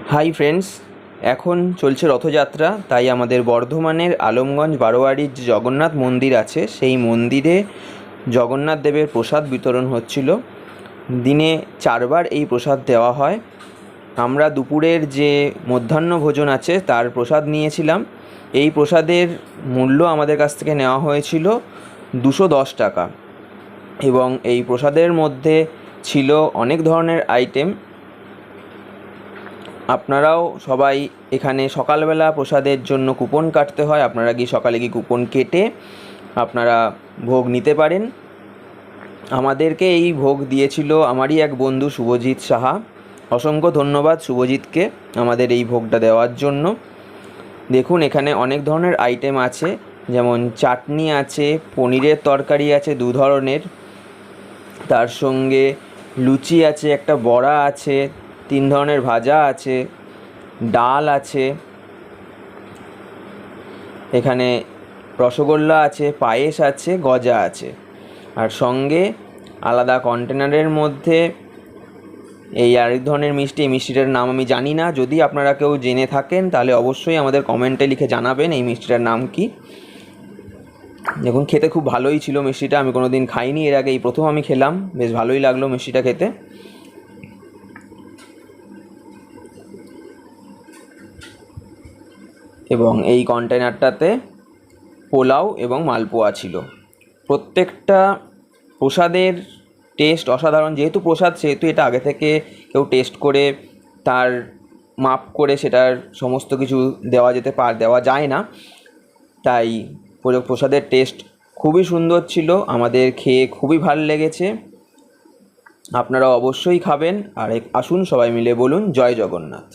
Hi friends, এখন চলছে রথযাত্রা। তাই আমাদের বর্ধমানের আলমগঞ্জ বারোয়ারির যে জগন্নাথ মন্দির আছে, সেই মন্দিরে জগন্নাথ দেবের প্রসাদ বিতরণ হচ্ছিল। দিনে 4 বার এই প্রসাদ দেওয়া হয়। আমরা দুপুরের যে মধ্যাহ্ন ভোজন আছে তার প্রসাদ নিয়েছিলাম। এই প্রসাদের মূল্য আমাদের কাছ থেকে নেওয়া হয়েছিল 210 টাকা, এবং এই প্রসাদের মধ্যে ছিল অনেক ধরনের আইটেম। আপনারাও সবাই এখানে সকালবেলা প্রসাদের জন্য কুপন কাটতে হয়, আপনারা সকালে গিয়ে কুপন কেটে আপনারা ভোগ নিতে পারেন। আমাদেরকে এই ভোগ দিয়েছিল আমারই এক বন্ধু শুভজিৎ সাহা। অসংখ্য ধন্যবাদ শুভজিৎকে আমাদের এই ভোগটা দেওয়ার জন্য। দেখুন, এখানে অনেক ধরনের আইটেম আছে, যেমন চাটনি আছে, পনিরের তরকারি আছে 2 ধরনের, তার সঙ্গে লুচি আছে, একটা বড়া আছে, 3 ধরনের ভাজা আছে, ডাল আছে, এখানে রসগোল্লা আছে, পায়েস আছে, গজা আছে, আর সঙ্গে আলাদা কন্টেনারের মধ্যে এই আরেক ধরনের মিষ্টি। এই মিষ্টিটার নাম আমি জানি না, যদি আপনারা কেউ জেনে থাকেন তাহলে অবশ্যই আমাদের কমেন্টে লিখে জানাবেন এই মিষ্টিটার নাম কি। দেখুন, খেতে খুব ভালোই ছিল মিষ্টিটা, আমি কোনো দিন খাইনি এর আগে, এই প্রথম আমি খেলাম, বেশ ভালোই লাগলো মিষ্টিটা খেতে। এবং এই কন্টেনারটাতে পোলাও এবং মালপোয়া ছিল। প্রত্যেকটা প্রসাদের টেস্ট অসাধারণ। যেহেতু প্রসাদ, সেহেতু এটা আগে থেকে কেউ টেস্ট করে তার মাপ করে সেটার সমস্ত কিছু দেওয়া যায় না। তাই প্রসাদের টেস্ট খুবই সুন্দর ছিল, আমাদের খেয়ে খুবই ভালো লেগেছে। আপনারা অবশ্যই খাবেন। আর আসুন সবাই মিলে বলুন জয় জগন্নাথ।